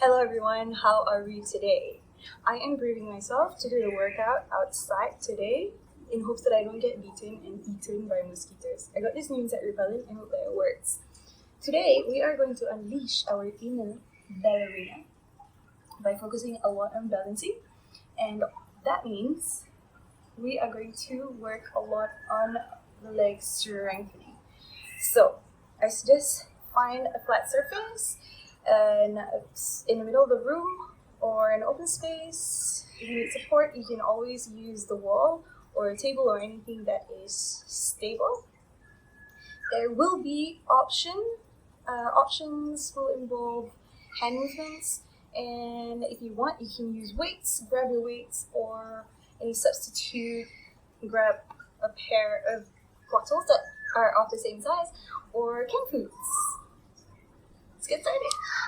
Hello everyone, how are we today? I am braving myself to do the workout outside today in hopes that I don't get beaten and eaten by mosquitoes. I got this new insect repellent and hope that it works. Today we are going to unleash our inner ballerina by focusing a lot on balancing, and that means we are going to work a lot on the leg strengthening. So I suggest find a flat surface and in the middle of the room or an open space. If you need support, you can always use the wall or a table or anything that is stable. There will be options will involve hand movements, and if you want, you can use weights, grab your weights, or any substitute, grab a pair of bottles that are of the same size, or canned foods. Let's get started.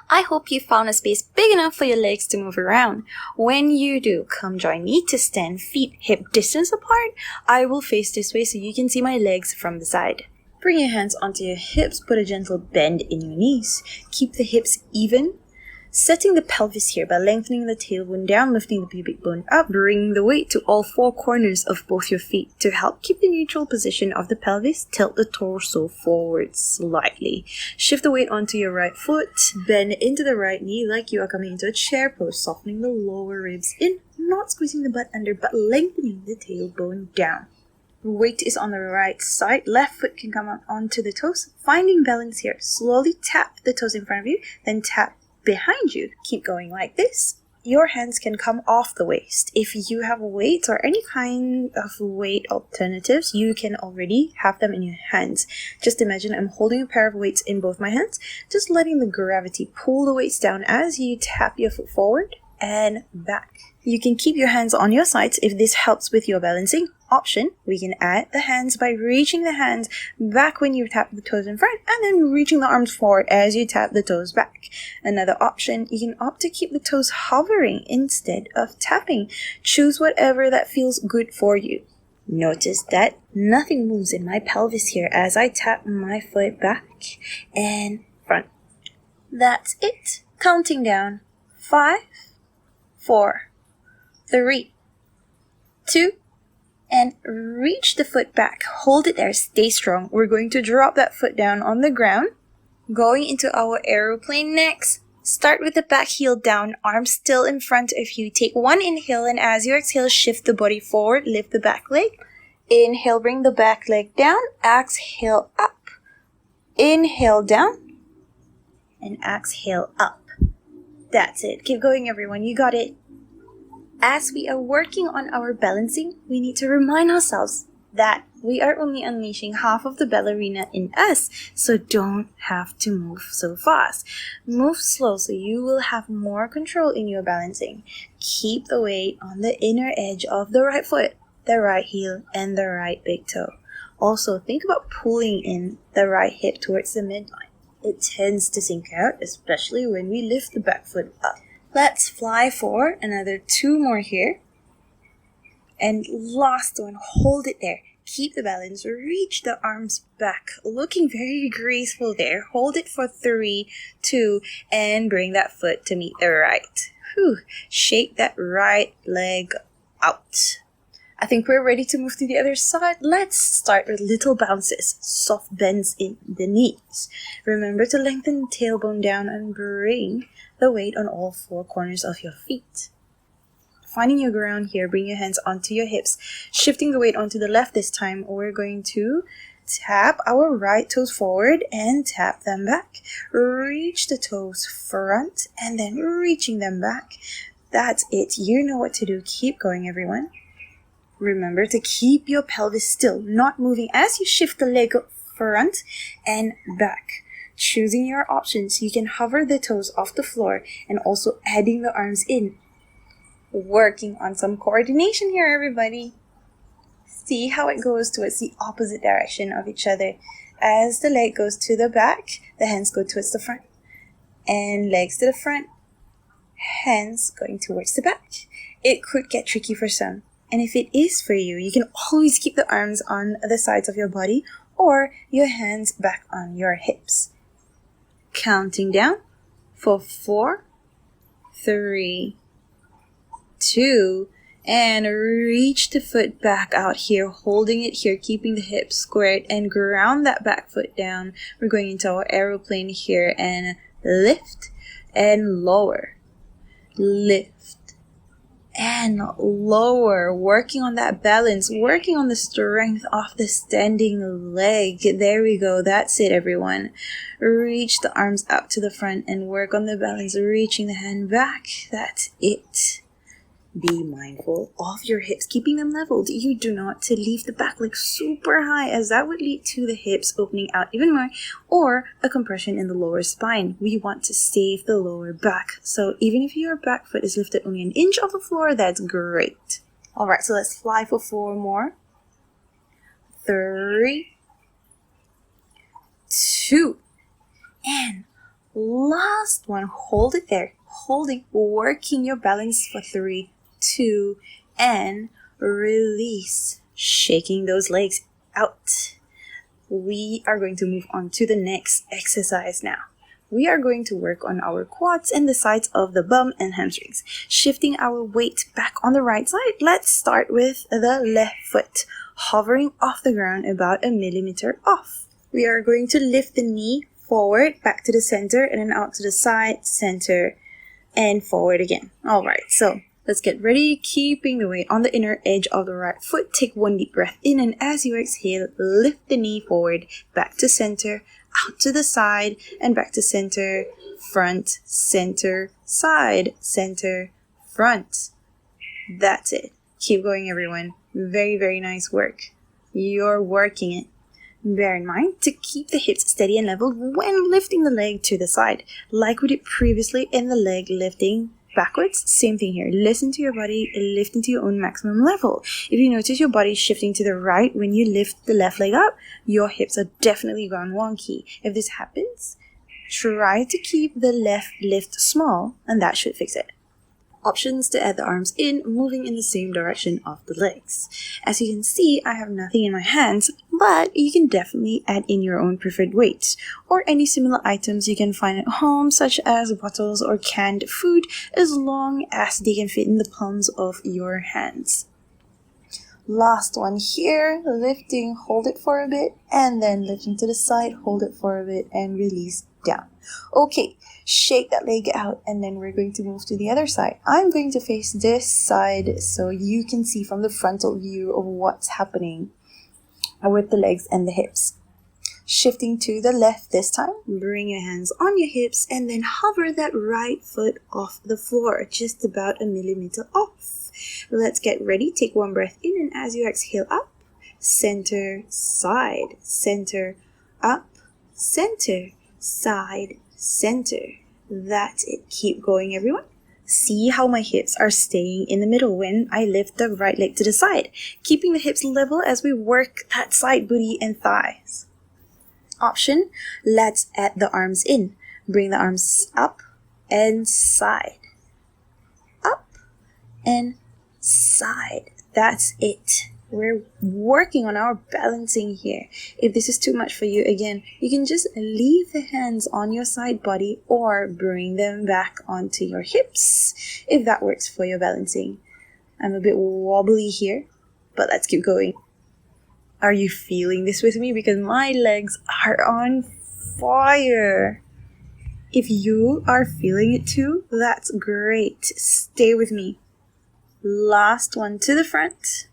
I hope you found a space big enough for your legs to move around. When you do, come join me to stand feet hip distance apart. I will face this way so you can see my legs from the side. Bring your hands onto your hips, put a gentle bend in your knees. Keep the hips even. Setting the pelvis here by lengthening the tailbone down, lifting the pubic bone up, bringing the weight to all four corners of both your feet. To help keep the neutral position of the pelvis, tilt the torso forward slightly. Shift the weight onto your right foot, bend into the right knee like you are coming into a chair pose, softening the lower ribs in, not squeezing the butt under, but lengthening the tailbone down. Weight is on the right side. Left foot can come out onto the toes. Finding balance here. Slowly tap the toes in front of you, then tap behind you. Keep going like this. Your hands can come off the waist. If you have weights or any kind of weight alternatives, you can already have them in your hands. Just imagine I'm holding a pair of weights in both my hands, just letting the gravity pull the weights down as you tap your foot forward and back. You can keep your hands on your sides if this helps with your balancing. Option, we can add the hands by reaching the hands back when you tap the toes in front and then reaching the arms forward as you tap the toes back. Another option, you can opt to keep the toes hovering instead of tapping. Choose whatever that feels good for you. Notice that nothing moves in my pelvis here as I tap my foot back and front. That's it. Counting down. 5, 4, 3, 2, and reach the foot back. Hold it there. Stay strong. We're going to drop that foot down on the ground. Going into our aeroplane next. Start with the back heel down, arms still in front of you. Take one inhale, and as you exhale, shift the body forward. Lift the back leg. Inhale, bring the back leg down. Exhale up. Inhale down. And exhale up. That's it. Keep going, everyone. You got it. As we are working on our balancing, we need to remind ourselves that we are only unleashing half of the ballerina in us, so don't have to move so fast. Move slow so you will have more control in your balancing. Keep the weight on the inner edge of the right foot, the right heel, and the right big toe. Also, think about pulling in the right hip towards the midline. It tends to sink out, especially when we lift the back foot up. Let's fly for another 2 more here. And last one, hold it there. Keep the balance, reach the arms back, looking very graceful there. Hold it for 3, 2, and bring that foot to meet the right. Shake that right leg out. I think we're ready to move to the other side. Let's start with little bounces, soft bends in the knees. Remember to lengthen the tailbone down and bring the weight on all 4 corners of your feet. Finding your ground here, bring your hands onto your hips, shifting the weight onto the left this time. We're going to tap our right toes forward and tap them back. Reach the toes front and then reaching them back. That's it. You know what to do. Keep going, everyone. Remember to keep your pelvis still, not moving as you shift the leg front and back. Choosing your options, you can hover the toes off the floor and also adding the arms in. Working on some coordination here, everybody. See how it goes towards the opposite direction of each other. As the leg goes to the back, the hands go towards the front. And legs to the front, hands going towards the back. It could get tricky for some. And if it is for you, you can always keep the arms on the sides of your body or your hands back on your hips. Counting down for 4, 3, 2, and reach the foot back out here, holding it here, keeping the hips squared, and ground that back foot down. We're going into our aeroplane here, and lift and lower, lift and lower, working on that balance, working on the strength of the standing leg. There we go. That's it, everyone. Reach the arms up to the front and work on the balance, reaching the hand back. That's it. Be mindful of your hips, keeping them leveled. You do not to leave the back leg super high, as that would lead to the hips opening out even more, or a compression in the lower spine. We want to save the lower back. So even if your back foot is lifted only an inch off the floor, that's great. All right, so let's fly for 4 more. 3, 2, and last one. Hold it there. Holding, working your balance for 3, 2, and release. Shaking those legs out. We are going to move on to the next exercise now. We are going to work on our quads and the sides of the bum and hamstrings. Shifting our weight back on the right side. Let's start with the left foot, hovering off the ground about 1 millimeter off. We are going to lift the knee forward, back to the center, and then out to the side, center, and forward again. All right, so let's get ready, keeping the weight on the inner edge of the right foot. Take 1 deep breath in, and as you exhale, lift the knee forward, back to center, out to the side, and back to center, front, center, side, center, front. That's it. Keep going, everyone. Very, very nice work. You're working it. Bear in mind to keep the hips steady and level when lifting the leg to the side. Like we did previously in the leg lifting backwards, same thing here. Listen to your body, lifting to your own maximum level. If you notice your body shifting to the right when you lift the left leg up, your hips are definitely gone wonky. If this happens, try to keep the left lift small, and that should fix it. Options to add the arms in, moving in the same direction of the legs. As you can see, I have nothing in my hands, but you can definitely add in your own preferred weights or any similar items you can find at home, such as bottles or canned food, as long as they can fit in the palms of your hands. Last one here, lifting, hold it for a bit, and then lifting to the side, hold it for a bit, and release down. Okay, shake that leg out, and then we're going to move to the other side. I'm going to face this side so you can see from the frontal view of what's happening with the legs and the hips. Shifting to the left this time, bring your hands on your hips, and then hover that right foot off the floor, just about 1 millimeter off. Let's get ready. Take 1 breath in, and as you exhale, up, center, side, center, up, center, side, center. That's it. Keep going, everyone. See how my hips are staying in the middle when I lift the right leg to the side, keeping the hips level as we work that side booty and thighs. Option, let's add the arms in. Bring the arms up and side, up and side. That's it. We're working on our balancing here. If this is too much for you, again, you can just leave the hands on your side body or bring them back onto your hips if that works for your balancing. I'm a bit wobbly here, but let's keep going. Are you feeling this with me? Because my legs are on fire. If you are feeling it too, that's great. Stay with me. Last one to the front.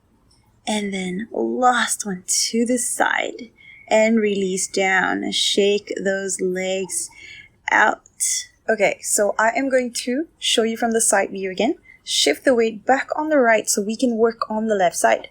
And then last one to the side. And release down. Shake those legs out. Okay, so I am going to show you from the side view again. Shift the weight back on the right so we can work on the left side.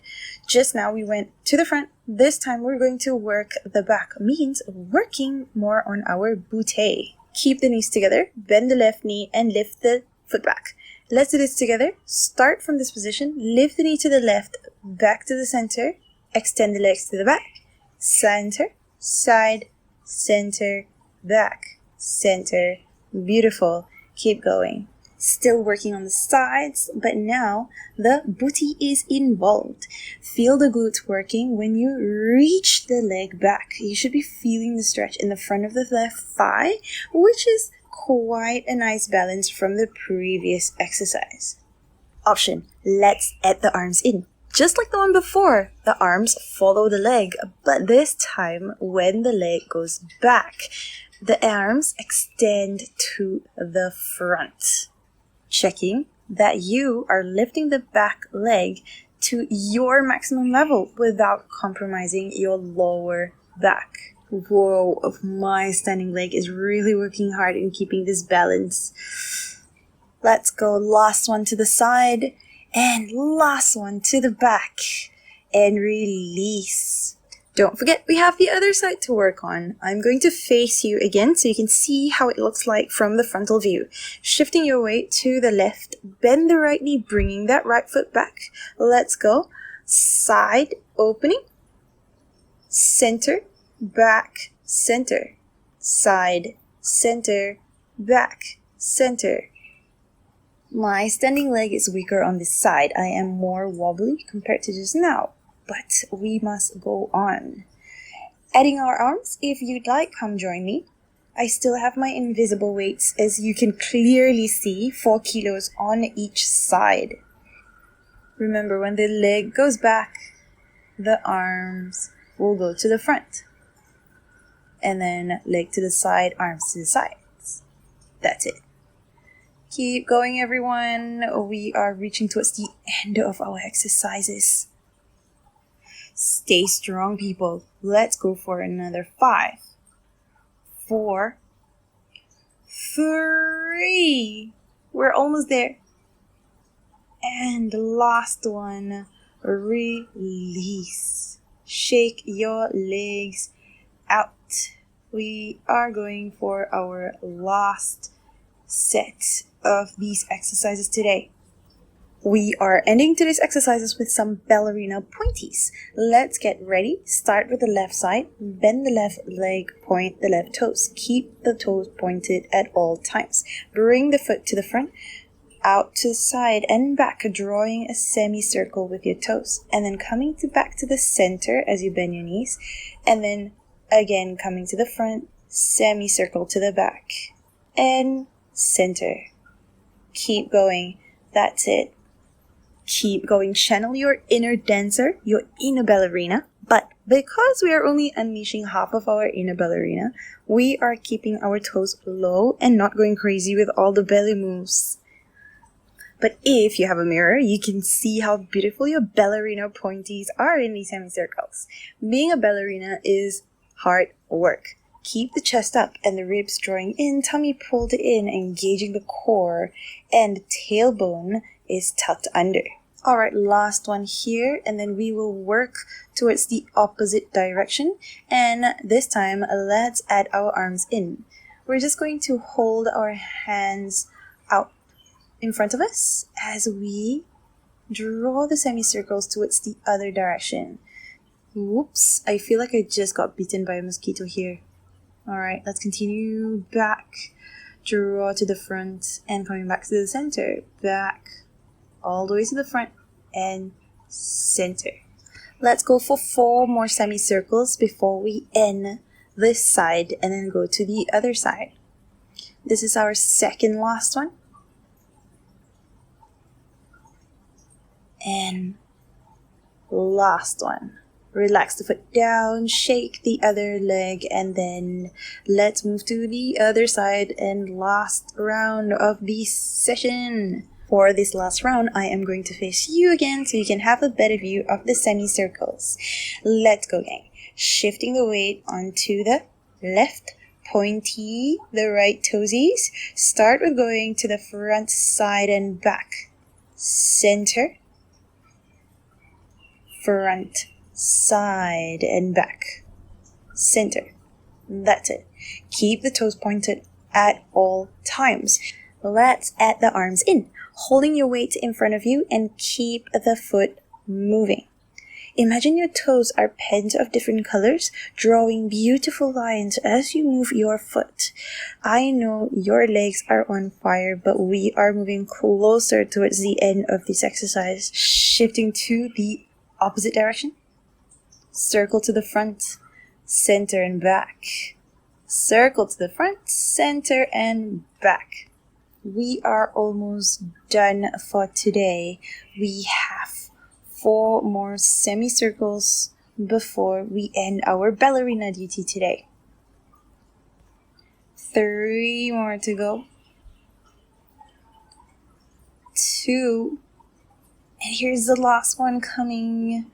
Just now we went to the front. This time we're going to work the back. Means working more on our butte. Keep the knees together. Bend the left knee and lift the foot back. Let's do this together. Start from this position. Lift the knee to the left, back to the center. Extend the legs to the back. Center, side, center, back, center. Beautiful. Keep going. Still working on the sides, but now the booty is involved. Feel the glutes working when you reach the leg back. You should be feeling the stretch in the front of the left thigh, which is quite a nice balance from the previous exercise. Option, let's add the arms in. Just like the one before, the arms follow the leg, but this time when the leg goes back, the arms extend to the front. Checking that you are lifting the back leg to your maximum level without compromising your lower back. Whoa, my standing leg is really working hard in keeping this balance. Let's go, last one to the side and last one to the back and release. Don't forget, we have the other side to work on. I'm going to face you again so you can see how it looks like from the frontal view. Shifting your weight to the left, bend the right knee, bringing that right foot back. Let's go. Side opening, center, back, center, side, center, back, center. My standing leg is weaker on this side. I am more wobbly compared to just now. But we must go on. Adding our arms, if you'd like, come join me. I still have my invisible weights, as you can clearly see, 4 kilos on each side. Remember, when the leg goes back, the arms will go to the front. And then leg to the side, arms to the sides. That's it. Keep going, everyone. We are reaching towards the end of our exercises. Stay strong, people. Let's go for another 5, 4, 3. We're almost there. And the last one, release. Shake your legs out. We are going for our last set of these exercises today. We are ending today's exercises with some ballerina pointies. Let's get ready. Start with the left side. Bend the left leg, point the left toes. Keep the toes pointed at all times. Bring the foot to the front, out to the side and back, drawing a semicircle with your toes. And then coming back to the center as you bend your knees. And then again coming to the front, semicircle to the back. And center. Keep going. That's it. Keep going. Channel your inner dancer, your inner ballerina. But because we are only unleashing half of our inner ballerina, we are keeping our toes low and not going crazy with all the belly moves. But if you have a mirror, you can see how beautiful your ballerina pointies are in these semicircles. Being a ballerina is hard work. Keep the chest up and the ribs drawing in, tummy pulled in, engaging the core, and tailbone is tucked under. Alright, last one here, and then we will work towards the opposite direction. And this time, let's add our arms in. We're just going to hold our hands out in front of us as we draw the semicircles towards the other direction. Whoops, I feel like I just got bitten by a mosquito here. Alright, let's continue back, draw to the front, and coming back to the center, back, all the way to the front, and center. Let's go for 4 more semicircles before we end this side and then go to the other side. This is our second last one. And last one. Relax the foot down, shake the other leg, and then let's move to the other side and last round of the session. For this last round, I am going to face you again so you can have a better view of the semicircles. Let's go, gang. Shifting the weight onto the left, pointy the right toesies. Start with going to the front, side, and back. Center, front, side, and back. Center. That's it. Keep the toes pointed at all times. Let's add the arms in, holding your weight in front of you and keep the foot moving. Imagine your toes are pens of different colors, drawing beautiful lines as you move your foot. I know your legs are on fire, but we are moving closer towards the end of this exercise. Shifting to the opposite direction. Circle to the front, center and back. Circle to the front, center and back. We are almost done for today. We have 4 more semicircles before we end our ballerina duty today. 3 more to go. 2. And here's the last one coming.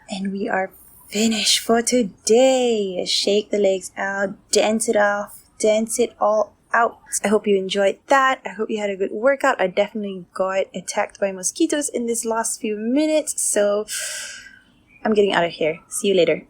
And we are finished for today. Shake the legs out, dance it off, dance it all out. I hope you enjoyed that. I hope you had a good workout. I definitely got attacked by mosquitoes in this last few minutes, so I'm getting out of here. See you later.